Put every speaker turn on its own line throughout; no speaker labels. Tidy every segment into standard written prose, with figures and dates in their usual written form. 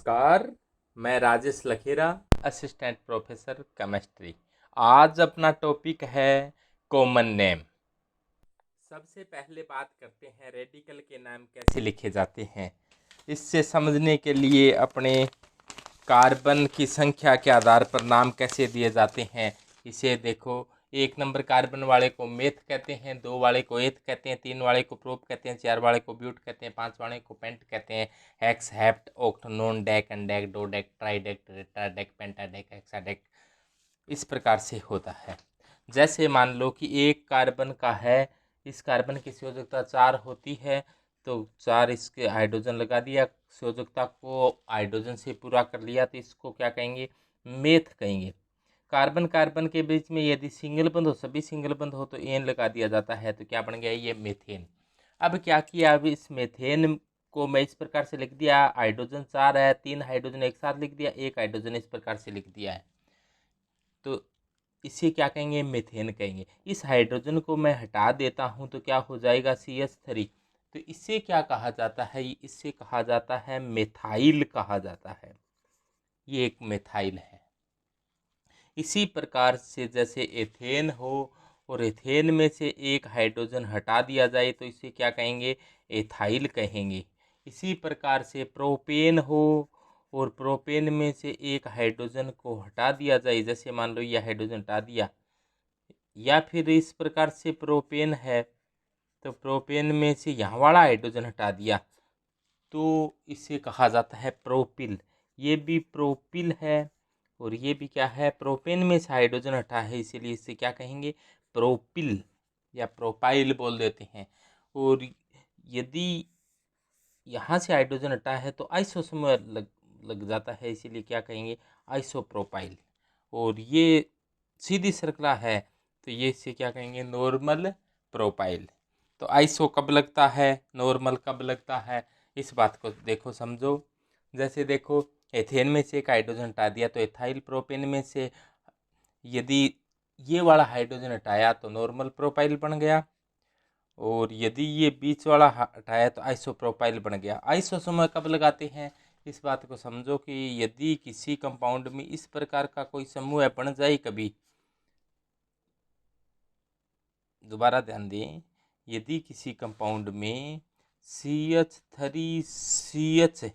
नमस्कार। मैं Rajesh Lakhera, assistant professor chemistry. आज अपना टॉपिक है कॉमन नेम। सबसे पहले बात करते हैं रेडिकल के नाम कैसे लिखे जाते हैं। इससे समझने के लिए अपने कार्बन की संख्या के आधार पर नाम कैसे दिए जाते हैं इसे देखो। 1 नंबर कार्बन वाले को मेथ कहते हैं, 2 वाले को एथ कहते हैं, 3 वाले को प्रोप कहते हैं, 4 वाले को ब्यूट कहते हैं, 5 वाले को पेंट कहते हैं। Hex, hept, oct, non, dec, undec, dodec, tridec, tetradec, pentadec, hexadec, इस प्रकार से होता है। जैसे मान लो कि एक कार्बन का है, इस कार्बन की संयोजकता 4 होती है, तो 4 इसके हाइड्रोजन लगा दिया, संयोजकता को हाइड्रोजन से पूरा कर लिया, तो इसको क्या कहेंगे? मेथ कहेंगे। कार्बन कार्बन के बीच में यदि सिंगल बंद हो, सभी सिंगल बंद हो, तो एन लगा दिया जाता है, तो क्या बन गया? ये मेथेन। अब क्या किया? अब इस मेथेन को मैं इस प्रकार से लिख दिया, हाइड्रोजन 4 है, 3 हाइड्रोजन एक साथ लिख दिया, 1 हाइड्रोजन इस प्रकार से लिख दिया है, तो इसे क्या कहेंगे? मेथेन कहेंगे। इस हाइड्रोजन को मैं हटा देता हूं तो क्या हो जाएगा? CH3। तो इससे क्या कहा जाता है? इससे कहा जाता है मेथाइल कहा जाता है। ये एक मेथाइल है। इसी प्रकार से जैसे एथेन हो और एथेन में से एक हाइड्रोजन हटा दिया जाए तो इसे क्या कहेंगे? एथाइल कहेंगे। इसी प्रकार से प्रोपेन हो और प्रोपेन में से एक हाइड्रोजन को हटा दिया जाए, जैसे मान लो यह हाइड्रोजन हटा दिया, या फिर इस प्रकार से प्रोपेन है तो प्रोपेन में से यहाँ वाला हाइड्रोजन हटा दिया, तो इसे कहा जाता है प्रोपिल। ये भी प्रोपिल है और ये भी क्या है? प्रोपेन में से हाइड्रोजन हटा है, इसीलिए इसे क्या कहेंगे? प्रोपिल या प्रोपाइल बोल देते हैं। और यदि यहाँ से हाइड्रोजन हटा है तो आइसोसमर लग जाता है, इसीलिए क्या कहेंगे? आइसोप्रोपाइल। और ये सीधी श्रृंखला है तो ये इसे क्या कहेंगे? Normal propyl. तो आइसो कब लगता है, नॉर्मल कब लगता है, इस बात को देखो, समझो। जैसे देखो, एथेन में से एक हाइड्रोजन हटा दिया तो एथाइल। प्रोपेन में से यदि ये वाला हाइड्रोजन हटाया तो नॉर्मल प्रोपाइल बन गया, और यदि ये बीच वाला हटाया तो आइसोप्रोपाइल बन गया। आइसोसमर कब लगाते हैं, इस बात को समझो कि यदि किसी कंपाउंड में इस प्रकार का कोई समूह बन जाए कभी, दोबारा ध्यान दें, यदि किसी कंपाउंड में CH3CH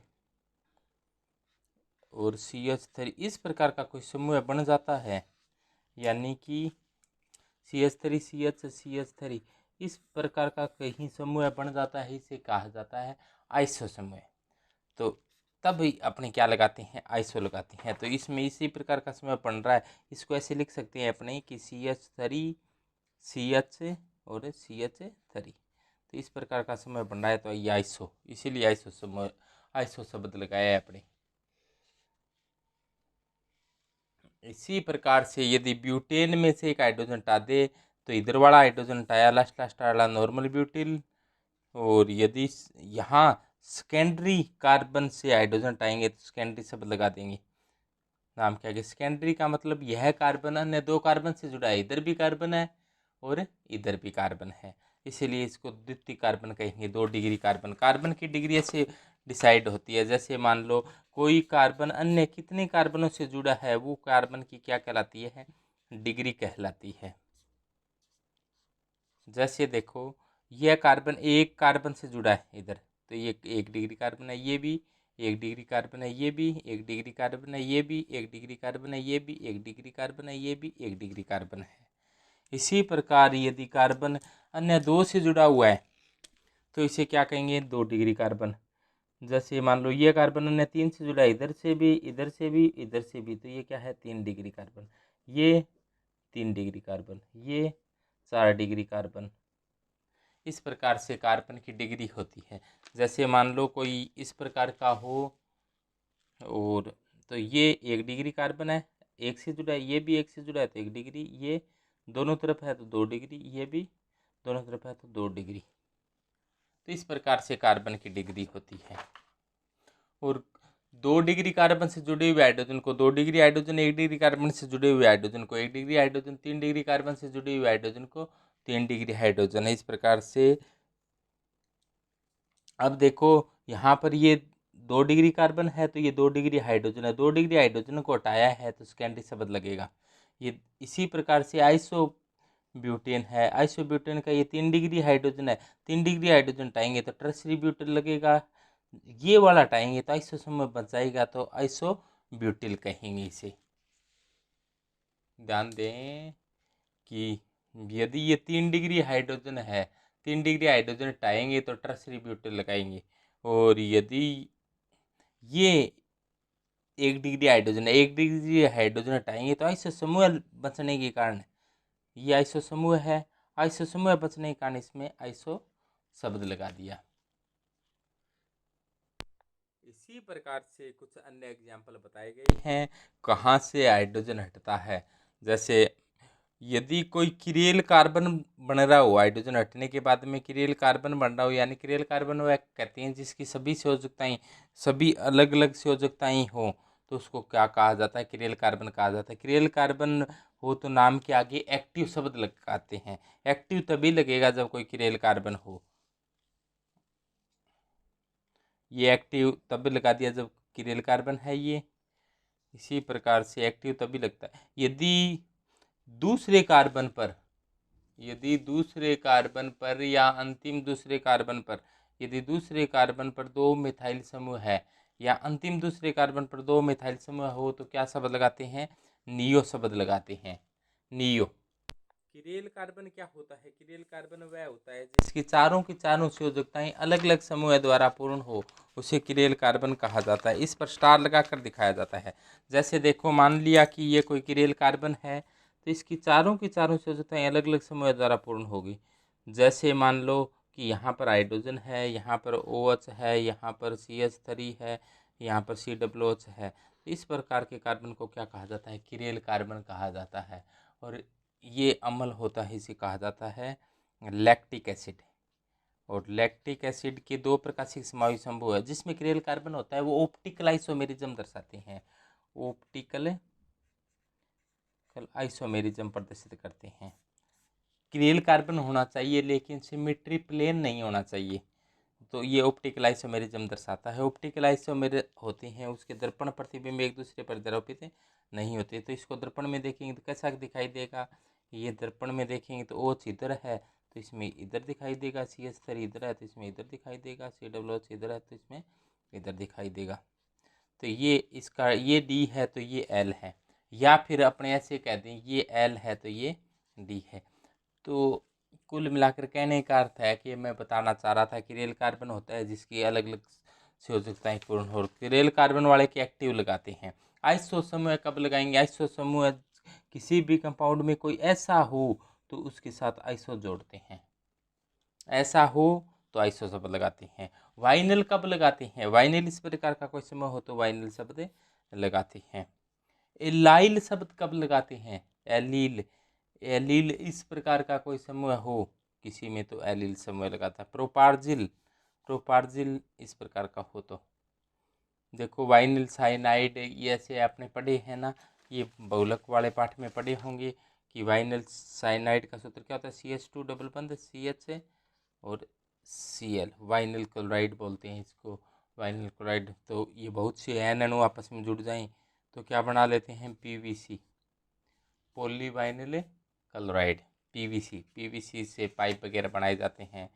और CH3 इस प्रकार का कोई समूह बन जाता है, यानी कि CH3CH इस प्रकार का कहीं समूह बन जाता है, इसे कहा जाता है आइसो समूह। तो तब अपने क्या लगाते हैं? आइसो लगाते हैं। तो इसमें इसी प्रकार का समूह बन रहा है, इसको ऐसे लिख सकते हैं अपने कि CH3 CH और CH3, तो इस प्रकार का समूह बन रहा है, तो ये आइसो, इसीलिए आइसो समूह, आइसो शब्द लगाया है अपने। इसी प्रकार से यदि ब्यूटेन में से एक हाइड्रोजन हटा दे तो इधर वाला हाइड्रोजन हटाया, लास्ट वाला नॉर्मल ब्यूटिल। और यदि यहाँ सेकेंडरी कार्बन से हाइड्रोजन हटाएंगे तो सेकेंडरी शब्द लगा देंगे। नाम क्या है? सेकेंडरी का मतलब यह कार्बन अन्य 2 कार्बन से जुड़ा है, इधर भी कार्बन है और इधर भी कार्बन है, इसीलिए इसको द्वितीय कार्बन कहेंगे। 2 डिग्री कार्बन। कार्बन की डिग्री ऐसे डिसाइड होती है, जैसे मान लो कोई कार्बन अन्य कितने कार्बनों से जुड़ा है, वो कार्बन की क्या कहलाती है? डिग्री कहलाती है। जैसे देखो, यह कार्बन एक कार्बन से जुड़ा है इधर, तो ये 1 डिग्री कार्बन है, ये भी 1 डिग्री कार्बन है, ये भी 1 डिग्री कार्बन है, ये भी 1 डिग्री कार्बन है, ये भी 1 डिग्री कार्बन है, ये भी 1 डिग्री कार्बन है। इसी प्रकार यदि कार्बन अन्य 2 से जुड़ा हुआ है तो इसे क्या कहेंगे? 2 डिग्री कार्बन। जैसे मान लो ये कार्बन अन्य 3 से जुड़ा है, इधर से भी, इधर से भी, इधर से भी, तो ये क्या है? 3 डिग्री कार्बन। ये 3 डिग्री कार्बन, ये 4 डिग्री कार्बन। इस प्रकार से कार्बन की डिग्री होती है। जैसे मान लो कोई इस प्रकार का हो, और तो ये 1 डिग्री कार्बन है, एक से जुड़ा है, ये भी एक से जुड़ा है तो 1 डिग्री, ये दोनों तरफ है तो 2 डिग्री, ये भी दोनों तरफ है तो 2 डिग्री। तो इस प्रकार से कार्बन की डिग्री होती है। और 2 डिग्री कार्बन से जुड़े हुए हाइड्रोजन को 2 डिग्री हाइड्रोजन, 1 डिग्री कार्बन से जुड़े हुए हाइड्रोजन को 1 डिग्री हाइड्रोजन, 3 डिग्री कार्बन से जुड़े हुए हाइड्रोजन को 3 डिग्री हाइड्रोजन है। इस प्रकार से अब देखो, यहाँ पर ये 2 डिग्री कार्बन है तो ये 2 डिग्री हाइड्रोजन है, 2 डिग्री हाइड्रोजन को हटाया है तो सेकेंडरी शब्द लगेगा। ये इसी प्रकार से आइसोब्यूटेन है, आइसोब्यूटेन का ये 3 डिग्री हाइड्रोजन है, 3 डिग्री हाइड्रोजन हटाएंगे तो टर्सरी ब्यूटेन लगेगा। ये वाला हटाएंगे तो आइसो समूह बच जाएगा तो आइसोब्यूटिल कहेंगे इसे। ध्यान दें कि यदि ये 3 डिग्री हाइड्रोजन है, 3 डिग्री हाइड्रोजन हटाएंगे तो टर्सरी ब्यूटेन लगाएंगे, और यदि ये 1 डिग्री हाइड्रोजन है, 1 डिग्री हाइड्रोजन हटाएंगे तो आइसो समूह बचने के कारण, ये आइसो समूह है, आइसो समूह बचने के कारण इसमें आइसो शब्द लगा दिया। इसी प्रकार से कुछ अन्य एग्जाम्पल बताए गए हैं कहाँ से हाइड्रोजन हटता है। जैसे यदि कोई किरेल कार्बन बन रहा हो, हाइड्रोजन हटने के बाद में किरेल कार्बन बन रहा हो, यानी किरेल कार्बन वह कहते हैं जिसकी सभी संयोजकताएं, सभी अलग अलग संयोजकताएं हो, तो उसको क्या कहा जाता है? किरेल कार्बन कहा जाता है। किरेल कार्बन हो तो नाम के आगे एक्टिव शब्द लगाते हैं। एक्टिव तभी लगेगा जब कोई किरेल कार्बन हो, ये एक्टिव तब लगा दिया जब किरेल कार्बन है ये। इसी प्रकार से एक्टिव तभी लगता है यदि दूसरे कार्बन पर, यदि दूसरे कार्बन पर या अंतिम दूसरे कार्बन पर, यदि दूसरे कार्बन पर 2 मिथाइल समूह है या अंतिम दूसरे कार्बन पर 2 मिथाइल समूह हो तो क्या शब्द लगाते हैं? नियो शब्द लगाते हैं। नियो। किरेल कार्बन क्या होता है? किरेल कार्बन वह होता है जिसकी चारों की चारों संयोजकताएं अलग अलग समूह द्वारा पूर्ण हो, उसे किरेल कार्बन कहा जाता है। इस पर स्टार लगाकर दिखाया जाता है। जैसे देखो, मान लिया कि ये कोई किरेल कार्बन है तो इसकी चारों की चारों संयोजकताएं अलग अलग समूह द्वारा पूर्ण होगी। जैसे मान लो कि यहाँ पर हाइड्रोजन है, यहाँ पर OH है, यहाँ पर CH3 है, यहाँ पर COOH है। इस प्रकार के कार्बन को क्या कहा जाता है? किरेल कार्बन कहा जाता है। और ये अम्ल होता है, इसे कहा जाता है लैक्टिक एसिड। और लैक्टिक एसिड के 2 प्रकाशिक समावेशी समूह है जिसमें किरेल कार्बन होता है, वो ऑप्टिकल आइसोमेरिज्म दर्शाते हैं। ऑप्टिकल आइसोमेरिज्म प्रदर्शित करते हैं। किरेल कार्बन होना चाहिए लेकिन सिमेट्री प्लेन नहीं होना चाहिए, तो ये ऑप्टिकल आइसोमेरिज्म दर्शाता है। ऑप्टिकल आइसोमेर होते हैं उसके दर्पण प्रतिबिंब एक दूसरे पर द्रवित नहीं होते, तो इसको दर्पण में देखेंगे तो कैसा दिखाई देगा? ये दर्पण में देखेंगे तो OH इधर है तो इसमें इधर दिखाई देगा, CH3 इधर है तो इसमें इधर दिखाई देगा, COOH इधर है तो इसमें इधर दिखाई देगा। तो ये इसका ये D है तो ये L है, या फिर अपने ऐसे कह दें ये L है तो ये D है। तो कुल मिलाकर कहने का अर्थ है कि मैं बताना चाह रहा था कि किरेल कार्बन होता है जिसकी अलग अलग संयोजकताएं पूर्ण हो। किरेल कार्बन वाले के एक्टिव लगाते हैं। आइसो समूह कब लगाएंगे? आइसो समूह किसी भी कंपाउंड में कोई ऐसा हो तो उसके साथ आइसो जोड़ते हैं, ऐसा हो तो आइसो शब्द लगाते हैं। वाइनल कब लगाते हैं? वाइनल इस प्रकार का कोई समूह हो तो वाइनल शब्द लगाते हैं। एलाइल शब्द कब लगाते हैं? एलील, एलील इस प्रकार का कोई समूह हो किसी में तो एलील समूह लगाता है। प्रोपार्जिल, प्रोपार्जिल इस प्रकार का हो तो देखो वाइनिल साइनाइड, ये ऐसे आपने पढ़े हैं ना, ये बहुलक वाले पाठ में पढ़े होंगे कि वाइनिल साइनाइड का सूत्र क्या होता है? CH2 डबल बंद CH और Cl, वाइनिल क्लोराइड बोलते हैं इसको, वाइनिल क्लोराइड। तो ये बहुत से एन अणु आपस में जुड़ जाएं तो क्या बना लेते हैं? PVC, पॉलीवाइनिल क्लोराइड, PVC से पाइप वगैरह बनाए जाते हैं।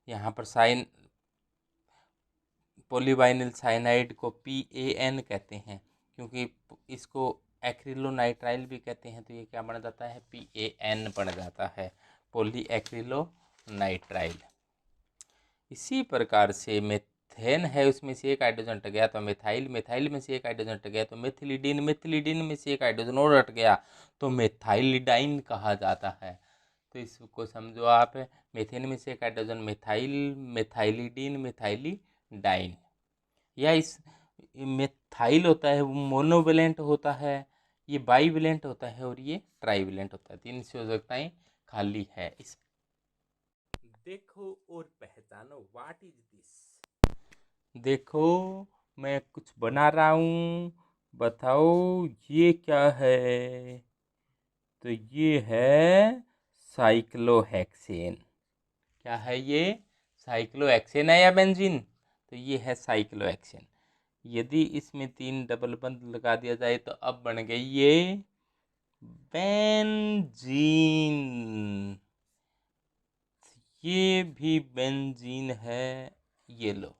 यहाँ पर पॉलीवाइनिल साइनाइड को PAN कहते हैं, क्योंकि इसको एक्रिलोनाइट्राइल भी कहते हैं, तो ये क्या बन जाता है? PAN बन जाता है, पॉली एक्रिलोनाइट्राइल। इसी प्रकार से मेथेन है, उसमें से एक हाइड्रोजन हट गया तो मिथाइल, मिथाइल में से एक हाइड्रोजन हट गया तो मिथिलिडीन, मिथिलिडीन में से एक हाइड्रोजन और हट गया तो मिथाइलिडाइन कहा जाता है। तो इसको समझो आप, मेथेन में से एक हाइड्रोजन मिथाइल, मिथाइलिडीन, मिथाइलिडाइन। या इस मिथाइल होता है वो मोनोवेलेंट होता है, ये बाईवेलेंट होता है और ये ट्राईवेलेंट होता है। 3 संयोजकताएं खाली है। इस देखो और पहचानो, व्हाट इज दिस? देखो मैं कुछ बना रहा हूँ, बताओ ये क्या है? तो ये है साइक्लोहेक्सेन। क्या है ये? साइक्लोहेक्सेन है या बेंजीन? तो ये है साइक्लोहेक्सेन। यदि इसमें 3 डबल बंद लगा दिया जाए तो अब बन गई ये बेंजीन। ये भी बेंजीन है। ये लो,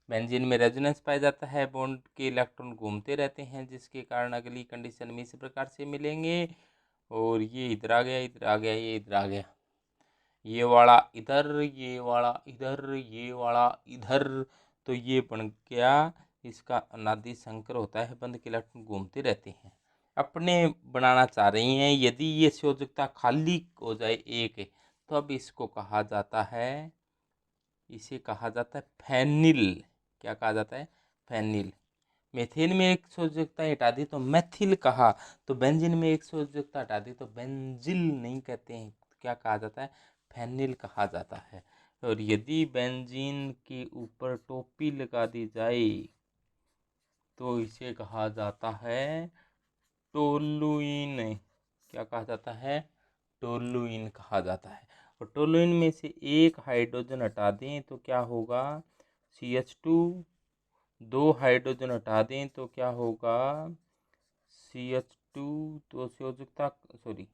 बेंजीन में रेजोनेंस पाया जाता है, बॉन्ड के इलेक्ट्रॉन घूमते रहते हैं, जिसके कारण अगली कंडीशन में इस प्रकार से मिलेंगे। और ये इधर आ गया, इधर आ गया, ये इधर आ गया, ये वाला इधर, ये वाला इधर, ये वाला इधर। तो ये बन गया, इसका अनादि संकर होता है, बंद के इलेक्ट्रॉन घूमते रहते हैं। अपने बनाना चाह रही हैं, यदि ये संयोजकता खाली हो जाए एक, तो अब इसको कहा जाता है, इसे कहा जाता है फेनिल। क्या कहा जाता है? फेनिल। मेथेन में एक संयोजकता हटा दी तो मैथिल कहा, तो बेंजीन में एक संयोजकता हटा दी तो बेंजिल नहीं कहते हैं, तो क्या कहा जाता है? फेनिल कहा जाता है। और यदि बेंजीन के ऊपर टोपी लगा दी जाए तो इसे कहा जाता है टोलुइन। क्या कहा जाता है? टोलुइन कहा जाता है। और टोलुइन में से एक हाइड्रोजन हटा दें तो क्या होगा? CH2। 2 हाइड्रोजन हटा दें तो क्या होगा? CH2। तो संयोजकता, सॉरी,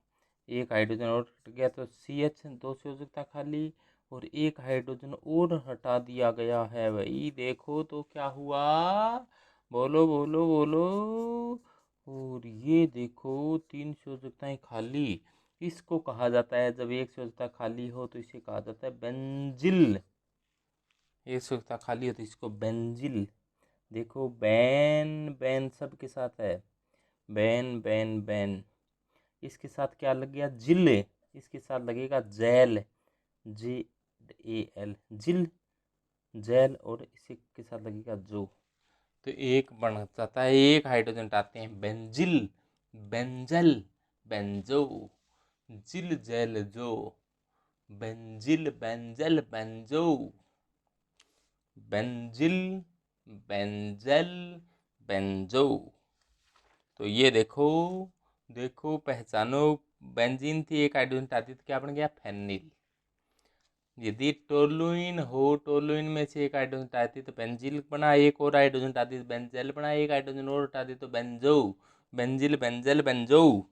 एक हाइड्रोजन और हट गया तो CH, 2 संयोजकता खाली, और एक हाइड्रोजन और हटा दिया गया है। भाई देखो तो क्या हुआ? बोलो बोलो बोलो। और ये देखो 3 संयोजकताएं खाली। इसको कहा जाता है, जब एक संयोजकता खाली हो तो इसे कहा जाता है बेंजिल। एक संयोजकता खाली हो तो इसको बेंजिल। देखो बैन बैन सब के साथ है, बैन बैन बैन। इसके साथ क्या लग गया? जिल। इसके साथ लगेगा जैल, JAL, जिल, जैल। और इसी के साथ लगेगा जो, तो एक बन जाता है, एक हाइड्रोजन हटाते हैं, बेंजिल, बेंजल, बेंजो, जिल जैल जो, benzyl, benzal, benzo, benzyl, benzal, benzo. तो ये देखो, देखो पहचानो, बेंजीन थी, एक हाइड्रोजन हटाती तो क्या बन गया? फेनिल। यदि टोलुइन हो, टोलुइन में से एक हाइड्रोजन हटाती तो बेंजिल बना, एक और हाइड्रोजन हटाती तो बेंजेल बना, एक हाइड्रोजन और हटाती तो बेंजो, बेंजिल, बेंजल, बेंजो।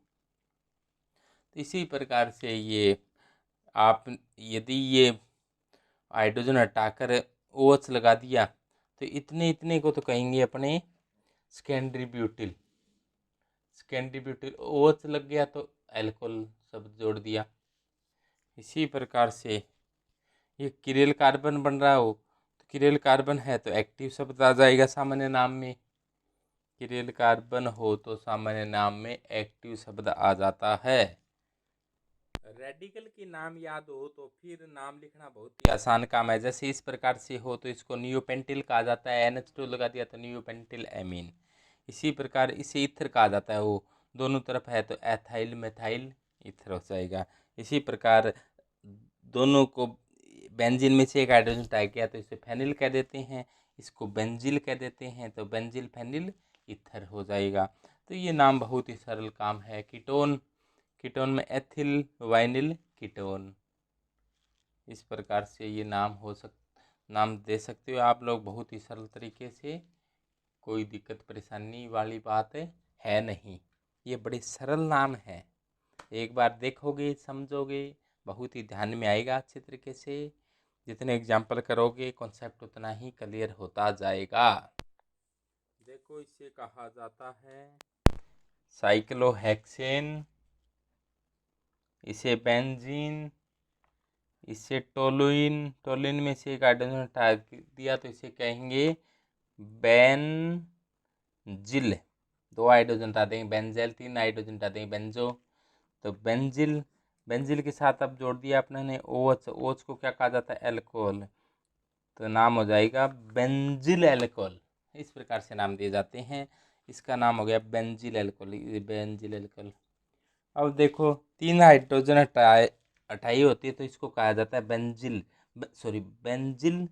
तो इसी प्रकार से ये आप यदि ये हाइड्रोजन हटाकर OH लगा दिया तो इतने इतने को तो कहेंगे अपने secondary butyl. Secondary butyl OH लग गया तो एल्कोहल शब्द जोड़ दिया। इसी प्रकार से ये किरेल कार्बन बन रहा हो तो किरेल कार्बन है तो एक्टिव शब्द आ जाएगा सामान्य नाम में। किरेल कार्बन हो तो सामान्य नाम में एक्टिव शब्द आ जाता है। रेडिकल के नाम याद हो तो फिर नाम लिखना बहुत ही आसान काम है। जैसे इस प्रकार से हो तो इसको नियोपेंटिल कहा जाता है, NH2 लगा दिया तो नियोपेंटिल एमीन। इसी प्रकार इसे ईथर कहा जाता है, वो दोनों तरफ है तो एथाइल मेथाइल ईथर हो जाएगा। इसी प्रकार दोनों को बेंजीन में से एक हाइड्रोजन हटाया गया तो इसे फेनिल कह देते हैं, इसको बेंजिल कह देते हैं, तो बेंजिल फेनिल ईथर हो जाएगा। तो ये नाम बहुत ही सरल काम है। कीटोन, कीटोन में एथिल वाइनिल कीटोन। इस प्रकार से ये नाम दे सकते हो आप लोग बहुत ही सरल तरीके से, कोई दिक्कत परेशानी वाली बात है नहीं। ये बड़े सरल नाम है, एक बार देखोगे समझोगे बहुत ही ध्यान में आएगा अच्छे तरीके से। जितने एग्जाम्पल करोगे कॉन्सेप्ट उतना ही क्लियर होता जाएगा। देखो इसे कहा जाता है साइक्लोहेक्सेन, इसे बेंजीन, इसे टोलुइन। टोलुइन में से एक हाइड्रोजन हटा दिया तो इसे कहेंगे बेंजिल। 2 हाइड्रोजन हटा देंगे बेंजेल, 3 हाइड्रोजन हटा देंगे बेंजो, तो बेंजिल। बेंजिल के साथ अब जोड़ दिया अपने ने OH। OH को क्या कहा जाता है? एल्कोहल, तो नाम हो जाएगा बेंजिल एल्कोहल। इस प्रकार से नाम दिए जाते हैं। इसका नाम हो गया बेंजिल एल्कोहल, बेंजिल एल्कोहल। अब देखो 3 हाइड्रोजन हटाई होती है तो इसको कहा जाता है बेंजिल, सॉरी बेंजिल,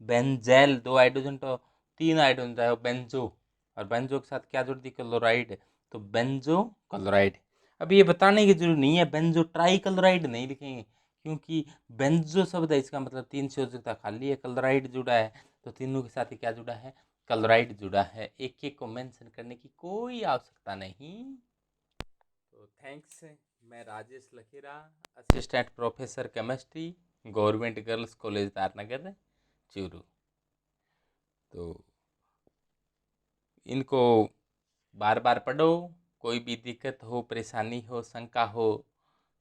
बेंजेल। 2 हाइड्रोजन तो 3 हाइड्रोजन है बेंजो, और बेंजो के साथ क्या जुड़ दी? क्लोराइड, तो बेंजो क्लोराइड। अब ये बताने की जरूरत नहीं है, बेंजो ट्राई क्लोराइड नहीं लिखेंगे, क्योंकि बेंजो शब्द है, इसका मतलब 3 संयोजकता खाली है, क्लोराइड जुड़ा है तो तीनों के साथ ही क्या जुड़ा है, क्लोराइड जुड़ा है। एक एक को मेंशन करने की कोई आवश्यकता नहीं। तो थैंक्स। मैं Rajesh Lakhera, assistant professor chemistry, government girls college Taranagar, Churu. तो इनको बार बार पढ़ो। कोई भी दिक्कत हो, परेशानी हो, शंका हो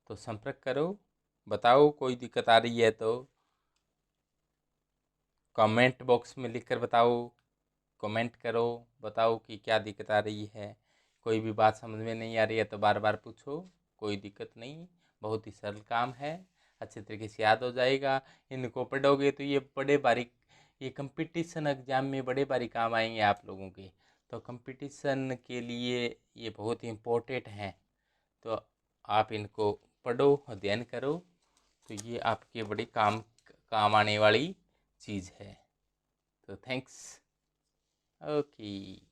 तो संपर्क करो। बताओ कोई दिक्कत आ रही है तो कमेंट बॉक्स में लिखकर बताओ। कमेंट करो, बताओ कि क्या दिक्कत आ रही है। कोई भी बात समझ में नहीं आ रही है तो बार बार पूछो, कोई दिक्कत नहीं। बहुत ही सरल काम है, अच्छे तरीके से याद हो जाएगा। इनको पढ़ोगे तो ये बड़े बारीक, ये कंपटीशन एग्जाम में बड़े बारी काम आएंगे आप लोगों के। तो कंपटीशन के लिए ये बहुत ही इम्पोर्टेंट हैं। तो आप इनको पढ़ो, अध्ययन करो, तो ये आपके बड़े काम आने वाली चीज़ है। तो थैंक्स। ओके।